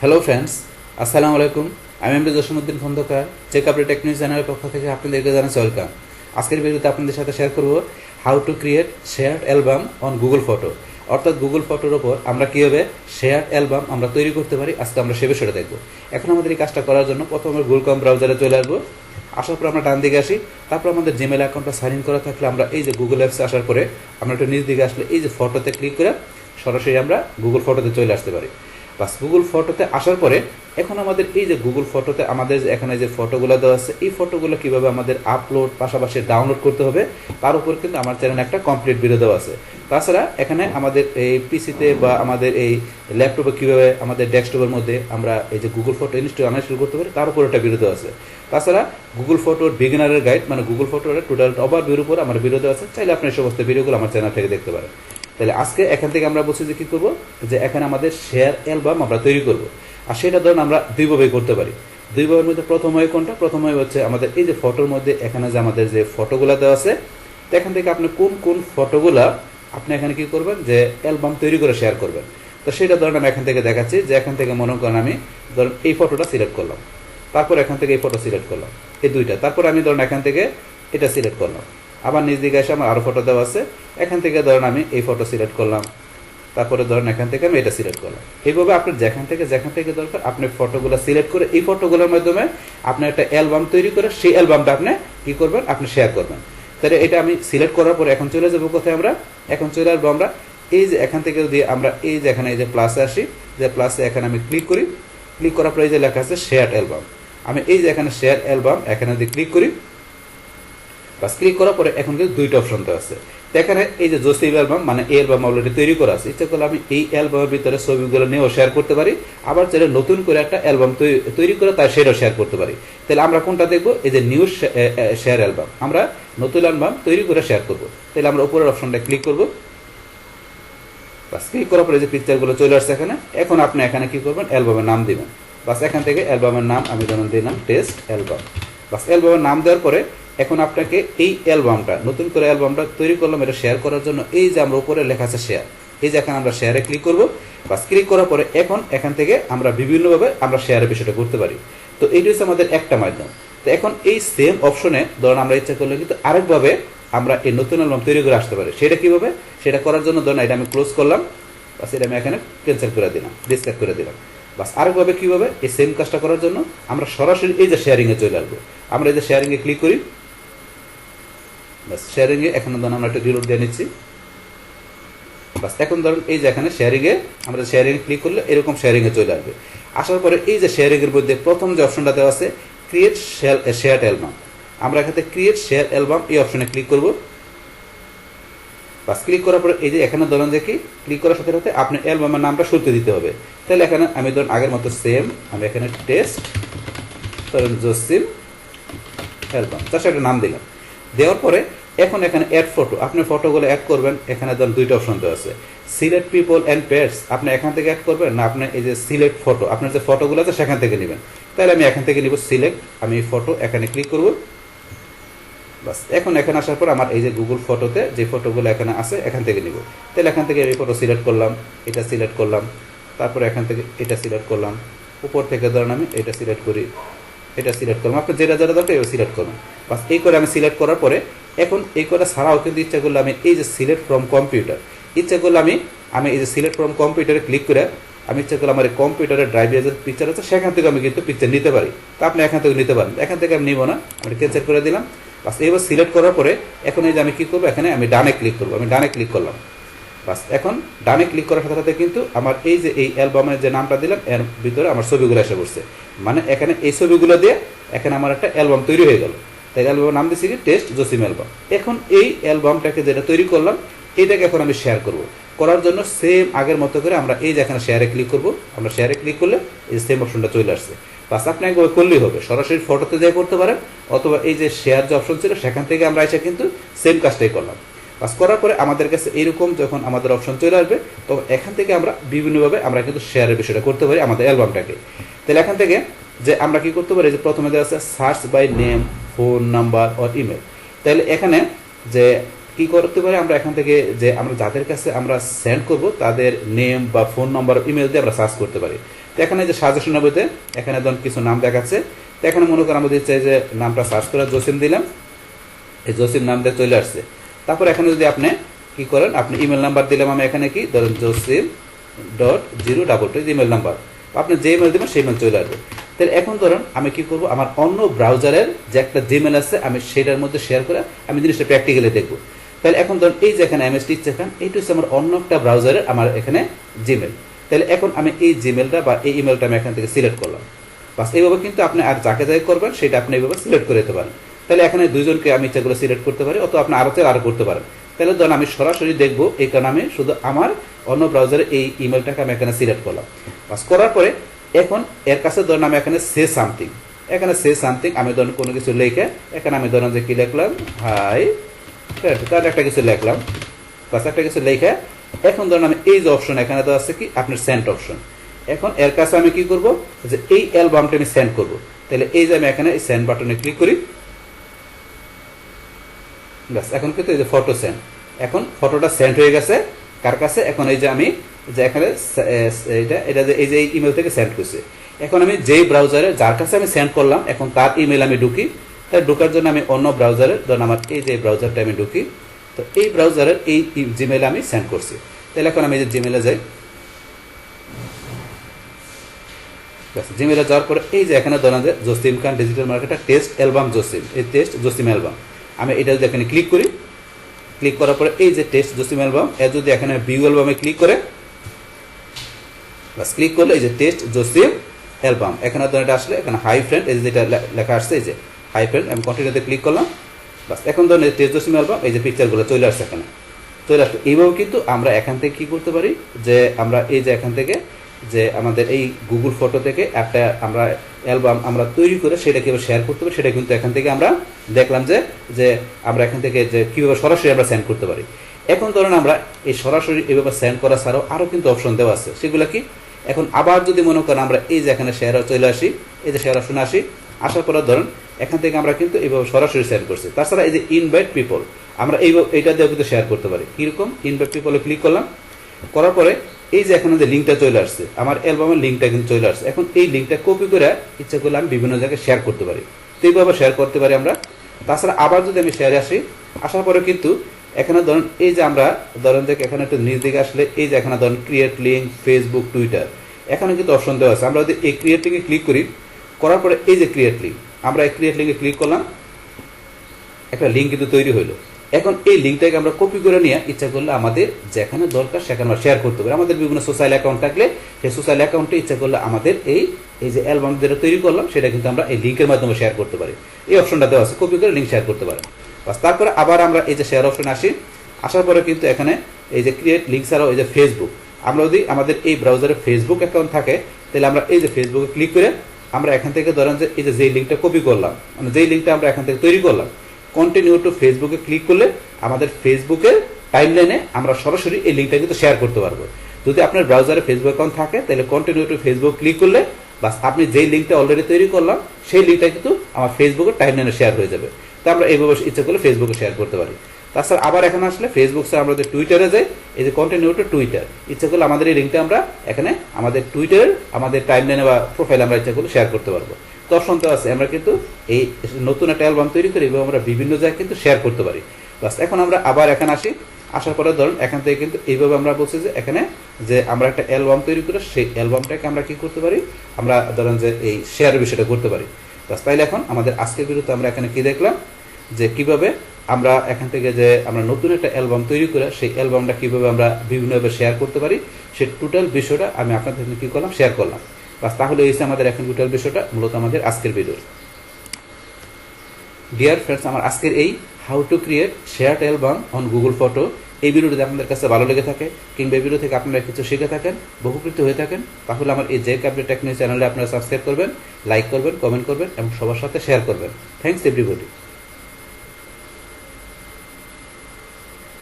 Hello friends, আসসালামু আলাইকুম। আমি MD Jasimuddin Khandakar, check update technique চ্যানেলের পক্ষ থেকে আপনাদেরকে জানাচ্ছি ওয়েলকাম। আজকের ভিডিওতে আপনাদের সাথে শেয়ার করব how to create shared album on Google photo. অর্থাৎ গুগল ফটোর ওপর আমরা কীভাবে শেয়ার্ড অ্যালবাম আমরা তৈরি করতে পারি, আজকে আমরা সে বিষয়টা দেখব। এখন আমাদের এই কাজটা করার জন্য প্রথমে গুগল ক্রোম ব্রাউজারে চলে আসবো। আসার পর আমরা ডান দিকে আসি, তারপর আমাদের জিমেল অ্যাকাউন্টটা সাইন ইন করা থাকলে আমরা এই যে গুগল অ্যাপসে আসার পরে আমরা একটু নিচ দিকে আসলে এই যে ফটোতে ক্লিক করে সরাসরি আমরা গুগল ফটোতে চলে আসতে পারি। বাস গুগল ফটোতে আসার পরে এখন আমাদের এই যে গুগল ফটোতে আমাদের এখানে যে ফটোগুলো দেওয়া আছে, এই ফটোগুলো কীভাবে আমাদের আপলোড পাশাপাশি ডাউনলোড করতে হবে তার উপর কিন্তু আমার চ্যানেলে একটা কমপ্লিট ভিডিও দেওয়া আছে। তাছাড়া এখানে আমাদের এই পিসিতে বা আমাদের এই ল্যাপটপে কীভাবে আমাদের ডেস্কটপের মধ্যে আমরা এই যে গুগল ফটো আনইনস্টল করতে পারি তার উপর একটা ভিডিও দেওয়া আছে। তাছাড়া গুগল ফটোর বিগিনারের গাইড মানে গুগল ফটোর টোটাল ওভারভিউর উপর আমার ভিডিও দেওয়া আছে, চাইলে আপনি এই সমস্ত ভিডিওগুলো আমার চ্যানেল থেকে দেখতে পারেন। তাহলে আজকে এখান থেকে আমরা বলছি যে কী করবো, যে এখানে আমাদের শেয়ার অ্যালবাম আমরা তৈরি করব। আর সেটা ধরুন আমরা দুইভাবে করতে পারি। দুইভাবের মধ্যে প্রথম হয় কোনটা? প্রথম হয় হচ্ছে আমাদের এই যে ফটোর মধ্যে এখানে যে আমাদের যে ফটোগুলো দেওয়া আছে, তো এখান থেকে আপনি কোন কোন ফটোগুলা আপনি এখানে কী করবেন, যে অ্যালবাম তৈরি করে শেয়ার করবেন। তো সেটা ধরুন আমি এখান থেকে দেখাচ্ছি, যে এখান থেকে মনে করেন আমি ধরুন এই ফটোটা সিলেক্ট করলাম, তারপর এখান থেকে এই ফটো সিলেক্ট করলাম, এই দুইটা, তারপর আমি ধরুন এখান থেকে এটা সিলেক্ট করলাম, আবার নিজ দিকে এসে আমার আরও ফটো দেওয়া আছে, এখান থেকে ধরেন আমি এই ফটো সিলেক্ট করলাম, তারপরে ধরেন এখান থেকে আমি এটা সিলেক্ট করলাম। এইভাবে আপনার যেখান থেকে দরকার আপনি ফটোগুলো সিলেক্ট করে এই ফটোগুলোর মাধ্যমে আপনি একটা অ্যালবাম তৈরি করে সেই অ্যালবামটা আপনি কী করবেন, আপনি শেয়ার করবেন। তাহলে এটা আমি সিলেক্ট করার পরে এখন চলে যাবো কোথায়, আমরা এখন চলে আসবো আমরা এই যে এখান থেকে যদি আমরা এই যে এখানে এই যে প্লাসে আসি, যে প্লাসে এখানে আমি ক্লিক করি, ক্লিক করার পরে এই যে লেখা আছে শেয়ার অ্যালবাম, আমি এই যে এখানে শেয়ার অ্যালবাম এখানে যদি ক্লিক করি, বাস ক্লিক করার পরে এখন কিন্তু দুইটা অপশন তো আছে। তো এখানে এই যে জসিম অ্যালবাম মানে এই অ্যালবাম অলরেডি তৈরি করা আছে, ইচ্ছা করলে আমি এই অ্যালবামের ভিতরে ছবিগুলো নিয়েও শেয়ার করতে পারি, আবার চাইলে নতুন করে একটা অ্যালবাম তৈরি করে তার সেটাও শেয়ার করতে পারি। তাহলে আমরা কোনটা দেখবো, এই যে নিউ শেয়ার অ্যালবাম, আমরা নতুন অ্যালবাম তৈরি করে শেয়ার করবো। তাহলে আমরা উপরের অপশনটা ক্লিক করবো, বাস ক্লিক করার পরে যে পিকচারগুলো চলে আসছে এখানে, এখন আপনি এখানে কি করবেন, অ্যালবামের নাম দিবেন। বাস এখান থেকে অ্যালবামের নাম আমি যেমন দিলাম টেস্ট অ্যালবাম। বাস অ্যালবামের নাম দেওয়ার পরে এখন আপনাকে এই অ্যালবামটা নতুন করে অ্যালবামটা তৈরি করলাম, এটা শেয়ার করার জন্য এই যে আমরা উপরে লেখা আছে শেয়ার, এই যে এখানে আমরা শেয়ারে ক্লিক করব। বাস ক্লিক করার পরে এখন এখান থেকে আমরা বিভিন্নভাবে আমরা শেয়ারের বিষয়টা করতে পারি। তো এইটা হচ্ছে আমাদের একটা মাধ্যম। তো এখন এই সেম অপশনে ধরুন আমরা ইচ্ছা করলে কিন্তু আরেকভাবে আমরা এই নতুন অ্যালবাম তৈরি করে আসতে পারি। সেটা কীভাবে, সেটা করার জন্য ধরুন এটা আমি ক্লোজ করলাম, বাস এটা আমি এখানে ক্যান্সেল করে দিলাম, ডিসকানেক্ট করে দিলাম। বাস আরেকভাবে কীভাবে, এই সেম কাজটা করার জন্য আমরা সরাসরি এই যে শেয়ারিংয়ে চলে আসবো, আমরা এই যে শেয়ারিংয়ে ক্লিক করি, বাস শেয়ারিংয়ে এখন ধরুন আমরা একটা রিলোড দিয়ে নিচ্ছি। বাস এখন ধরুন এই যে এখানে শেয়ারিংয়ে আমরা শেয়ারিংয়ে ক্লিক করলে এরকম শেয়ারিংয়ে চলে আসবে। আসার পরে এই যে শেয়ারিংয়ের মধ্যে প্রথম যে অপশনটা দেওয়া আছে ক্রিয়েট শেয়ার অ্যালবাম, আমরা এখানে ক্রিয়েট শেয়ার অ্যালবাম এই অপশনে ক্লিক করব। বাস ক্লিক করার পরে এই যে এখানে ধরুন যে কি ক্লিক করার সাথে সাথে আপনি অ্যালবামের নামটা শুরুতে দিতে হবে। তাহলে এখানে আমি ধরুন আগের মতো সেম আমি এখানে টেস্ট ধরুন জসিম অ্যালবাম তার সাথে নাম দিলাম। দেওয়ার পরে এখন এখানে অ্যাড ফটো, আপনি ফটোগুলো অ্যাড করবেন। এখানে ধরুন দুইটা অপশন দেওয়া আছে, সিলেক্ট পিপল অ্যান্ড পেটস, আপনি এখান থেকে অ্যাড করবেন না আপনি এই যে সিলেক্ট ফটো আপনার যে ফটোগুলো আছে সেখান থেকে নেবেন। তাহলে আমি এখান থেকে নিব সিলেক্ট, আমি এই ফটো এখানে ক্লিক করব। বাস এখন এখানে আসার পর আমার এই যে গুগল ফটোতে যে ফটোগুলো এখানে আছে এখান থেকে নিব। তাহলে এখান থেকে এই ফটো সিলেক্ট করলাম, এটা সিলেক্ট করলাম, তারপরে এখান থেকে এটা সিলেক্ট করলাম, উপর থেকে ধরুন আমি এটা সিলেক্ট করি, এটা সিলেক্ট করলাম, আপনি যেটা যেটা দরকার এও সিলেক্ট করবেন। বাস এই করে আমি সিলেক্ট করার পরে এখন এই করে ছাড়াও কিন্তু ইচ্ছা করলে আমি এই যে সিলেক্ট ফ্রম কম্পিউটার, ইচ্ছা করলে আমি এই যে সিলেক্ট ফ্রম কম্পিউটারে ক্লিক করে আমি ইচ্ছা করলে আমার এই কম্পিউটারের ড্রাইভে যে পিকচার আছে সেখান থেকে আমি কিন্তু পিকচার নিতে পারি। তা আপনি এখান থেকে নিতে পারেন, এখান থেকে আমি নিব না, আমি ক্যান্সেল করে দিলাম। বাস এইবার সিলেক্ট করার পরে এখন এই যে আমি কী করবো, এখানে আমি ডানে ক্লিক করবো, আমি ডানে ক্লিক করলাম। বাস এখন ডানে ক্লিক করার সাথে সাথে কিন্তু আমার এই যে এই অ্যালবামের যে নামটা দিলাম এর ভিতরে আমার ছবিগুলো এসে পড়ছে, মানে এখানে এই ছবিগুলো দিয়ে এখানে আমার একটা অ্যালবাম তৈরি হয়ে গেল। তাই অ্যালবামের নাম দিচ্ছি কি টেস্ট জসিম অ্যালবাম। এখন এই অ্যালবামটাকে যেটা তৈরি করলাম এটাকে এখন আমি শেয়ার করব। করার জন্য সেম আগের মতো করে আমরা এই যে এখানে শেয়ারে ক্লিক করব, আমরা শেয়ারে ক্লিক করলে এই সেম অপশনটা চলে আসছে। বাস আপনি একবার করলেই হবে, সরাসরি ফটোতে যেয়ে করতে পারেন, অথবা এই যে শেয়ার যে অপশন ছিল সেখান থেকে আমরা এসে কিন্তু সেম কাজটাই করলাম। বাস করার পরে আমাদের কাছে এইরকম যখন আমাদের অপশন চলে আসবে তখন এখান থেকে আমরা বিভিন্নভাবে আমরা কিন্তু শেয়ারের বিষয়টা করতে পারি আমাদের অ্যালবামটাকে। তাহলে এখান থেকে যে আমরা কি করতে পারি, যে প্রথমে দেওয়া আছে search by name, phone number or email. তাহলে এখানে যে কি করতে পারি, আমরা এখান থেকে যে আমরা যাদের কাছে আমরা সেন্ড করব তাদের নেম বা ফোন নাম্বার ইমেল দিয়ে আমরা সার্চ করতে পারি। তো এখানে যে সাজেশনের বইতে এখানে ধরুন কিছু নাম দেখাচ্ছে। তো এখানে মনে করেন আমাদের চাই যে নামটা সার্চ করে জসিম দিলাম, এই জসিম নামটা চলে আসছে। তারপর এখানে যদি আপনি কি করেন, আপনি ইমেল নাম্বার দিলাম আমি এখানে কি ধরেন josim.022 ইমেল নাম্বার, আপনি যে ইমেল দেবেন সেই ইমেল চলে আসবে। তাহলে এখন ধরুন আমি কি করব, আমার অন্য ব্রাউজারের যে একটা জিমেল আছে আমি সেটার মধ্যে শেয়ার করে আমি জিনিসটা প্র্যাকটিক্যালি দেখবো। তাহলে এখন ধরুন এই যে এখানে এমএস টিচ এখান এইটা হচ্ছে আমার অন্য একটা ব্রাউজারের আমার এখানে জিমেল। তাহলে এখন আমি এই জিমেলটা বা এই ইমেলটা আমি এখান থেকে সিলেক্ট করলাম। বাস এইভাবে কিন্তু আপনি আর যাকে যাকে করবেন সেটা আপনি এইভাবে সিলেক্ট করে দিতে পারেন। তাহলে এখানে দুইজনকে আমি ইচ্ছাগুলো সিলেক্ট করতে পারি, অথবা আপনি আরও আরও করতে পারেন। তাহলে ধরুন আমি সরাসরি দেখবো, এই কারণে আমি শুধু আমার অন্য ব্রাউজারে এই ইমেলটাকে আমি এখানে সিলেক্ট করলাম। বাস করার পরে এখন এর কাছে ধরুন আমি এখানে সে সামথিং, এখানে সে সামথিং আমি ধরুন কোনো কিছু লিখে এখানে আমি ধরুন যে কি লিখলাম, হাই তাহলে একটা কিছু লিখলাম, বাস একটা কিছু লিখে এখন ধরুন আমি এই যে অপশন এখানে তো আছে কি আপনার সেন্ড অপশন, এখন এর কাছে আমি কি করব যে এই অ্যালবামটা আমি সেন্ড করব। তাহলে এই যে আমি এখানে এই সেন্ড বাটনে ক্লিক করি, ব্যাস এখন কিন্তু এই যে ফটো সেন্ড, এখন ফটোটা সেন্ড হয়ে গেছে কার কাছে, এখন এই যে আমি যে এখানে এটা যে এই যে ইমেল থেকে সেন্ড করছে। এখন আমি যেই ব্রাউজারে যার কাছে আমি সেন্ড করলাম এখন তার ইমেল আমি ঢুকি। তাই ঢোকার জন্য আমি অন্য ব্রাউজারে ধরুন আমার এই যে ব্রাউজারটা আমি ঢুকি, তো এই ব্রাউজারের এই জিমেলে আমি সেন্ড করছি। তাহলে এখন আমি যে জিমেলে যাই, জিমেলে যাওয়ার পরে এই যে এখানে ধরেন যে Jasim Khan digital marketer test album Jasim, এই টেস্ট জসিম অ্যালবাম, আমি এটা যদি এখানে ক্লিক করি, ক্লিক করার পরে এই যে টেস্ট জসিম অ্যালবাম এর যদি এখানে ভিউ অ্যালবামে ক্লিক করে, বাস ক্লিক করলে এই যে টেস্ট জসিম অ্যালবাম এখানে ধরেন এটা আসলে এখানে হাই ফ্রেন্ড এই যে যেটা লেখা আসছে এই যে হাই ফ্রেন্ড, আমি কন্টিনিউতে ক্লিক করলাম। বাস এখন ধরেন টেস্ট জসিম অ্যালবাম এই যে পিকচারগুলো চলে আসছে এখানে চলে আসছে। এইভাবে কিন্তু আমরা এখান থেকে কি করতে পারি যে আমরা এই যে এখান থেকে যে আমাদের এই গুগল ফটো থেকে একটা আমরা অ্যালবাম আমরা তৈরি করে সেটা কীভাবে শেয়ার করতে পারি সেটা কিন্তু এখান থেকে আমরা দেখলাম যে আমরা এখান থেকে যে কীভাবে সরাসরি আমরা সেন্ড করতে পারি। এখন ধরুন আমরা এই সরাসরি এইভাবে সেন্ড করা ছাড়াও আরও কিন্তু অপশন দেওয়া আছে, সেগুলো কি এখন আবার যদি মনে করেন আমরা এই যে এখানে শেয়ার চলে আসি, এই যে শেয়ার অপশনে আসি, আসার পরে ধরুন এখান থেকে আমরা কিন্তু এইভাবে সরাসরি সেন্ড করছি। তাছাড়া এই যে ইনভাইট পিপল আমরা এইটা দিয়েও কিন্তু শেয়ার করতে পারি। কীরকম, ইনভাইট পিপলে ক্লিক করলাম, করার পরে এই যে এখানে যে লিঙ্কটা চলে আসছে আমার অ্যালবামের লিঙ্কটা কিন্তু চলে আসছে। এখন এই লিঙ্কটা কপি করে ইচ্ছা করলে আমি বিভিন্ন জায়গায় শেয়ার করতে পারি, তো এইভাবে শেয়ার করতে পারি আমরা। তাছাড়া আবার যদি আমি শেয়ারে আসি, আসার পরে কিন্তু এখানে ধরুন এই যে আমরা ধরেন যে এখানে একটু নিচ দিকে আসলে এই যে এখানে ধরুন ক্রিয়েট লিঙ্ক ফেসবুক টুইটার এখানে কিন্তু অপশন দেওয়া আছে। আমরা যদি এই ক্রিয়েট লিঙ্কে ক্লিক করি, করার পরে এই যে ক্রিয়েট লিঙ্ক, আমরা এই ক্রিয়েট লিঙ্কে ক্লিক করলাম, একটা লিঙ্ক কিন্তু তৈরি হলো। এখন এই লিঙ্কটাকে আমরা কপি করে নিয়ে ইচ্ছা করলে আমাদের যেখানে দরকার সেখানে আমরা শেয়ার করতে পারি। আমাদের বিভিন্ন সোশ্যাল অ্যাকাউন্ট থাকলে সেই সোশ্যাল অ্যাকাউন্টে ইচ্ছা করলে আমাদের এই যে অ্যালবাম যেটা তৈরি করলাম সেটা কিন্তু আমরা এই লিঙ্কের মাধ্যমে শেয়ার করতে পারি। এই অপশনটা দেওয়া আছে, কপি করে লিঙ্ক শেয়ার করতে পারি। বাস তারপরে আবার আমরা এই যে শেয়ার অপশন আসি, আসার পরে কিন্তু এখানে এই যে ক্রিয়েট লিঙ্ক ছাড়াও এই যে ফেসবুক, আমরা যদি আমাদের এই ব্রাউজারে ফেসবুক অ্যাকাউন্ট থাকে তাহলে আমরা এই যে ফেসবুকে ক্লিক করে আমরা এখান থেকে ধরেন যে এই যে যেই লিঙ্কটা কপি করলাম মানে যেই লিঙ্কটা আমরা এখান থেকে তৈরি করলাম, কন্টিনিউ টু ফেসবুকে ক্লিক করলে আমাদের ফেসবুকের টাইমলাইনে আমরা সরাসরি এই লিঙ্কটা কিন্তু শেয়ার করতে পারবো। যদি আপনার ব্রাউজারে ফেসবুক অ্যাকাউন্ট থাকে তাহলে কন্টিনিউ টু ফেসবুক ক্লিক করলে বাস আপনি যেই লিঙ্কটা অলরেডি তৈরি করলাম সেই লিঙ্কটা কিন্তু আমার ফেসবুকের টাইমলাইনে শেয়ার হয়ে যাবে। তো আমরা এইভাবে ইচ্ছা করলে ফেসবুকে শেয়ার করতে পারি। তাছাড়া আবার এখানে আসলে ফেসবুক স্যার আমরা যে টুইটারে যাই, এই যে কন্টিনিউ টু টুইটার, ইচ্ছা করলে আমাদের এই লিঙ্কটা আমরা এখানে আমাদের টুইটারের আমাদের টাইমলাইনে বা প্রোফাইলে আমরা ইচ্ছা করলে শেয়ার করতে পারবো। তো অপশন তো আছে, আমরা কিন্তু এই নতুন একটা অ্যালবাম তৈরি করি এবং আমরা বিভিন্ন জায়গায় কিন্তু শেয়ার করতে পারি। বাস এখন আমরা আবার এখানে আসি, আসার পরে ধরুন এখান থেকে কিন্তু এইভাবে আমরা বলছি যে এখানে যে আমরা একটা অ্যালবাম তৈরি করে সেই অ্যালবামটাকে আমরা কি করতে পারি, আমরা ধরেন যে এই শেয়ারের বিষয়টা করতে পারি। বাস তাইলে এখন আমাদের আজকের ভিডিওতে আমরা এখানে কি দেখলাম যে কিভাবে আমরা এখান থেকে যে আমরা নতুন একটা অ্যালবাম তৈরি করে সেই অ্যালবামটা কীভাবে আমরা বিভিন্নভাবে শেয়ার করতে পারি সেই টোটাল বিষয়টা আমি আপনাদের জন্য কী করলাম শেয়ার করলাম। বাস তাহলে এই আমাদের এখন টোটাল বিষয়টা মূলত আমাদের আজকের ভিডিও। ডিয়ার ফ্রেন্ডস, আমার আজকের এই how to create shared album on Google photo এই ভিডিওটি আপনাদের কাছে ভালো লেগে থাকে কিংবা এই ভিডিও থেকে আপনারা কিছু শিখে থাকেন, উপকৃত হয়ে থাকেন, তাহলে আমার এই জেক আপডেট টেকনিক চ্যানেলে আপনারা সাবস্ক্রাইব করবেন, লাইক করবেন, কমেন্ট করবেন এবং সবার সাথে শেয়ার করবেন। Thanks everybody.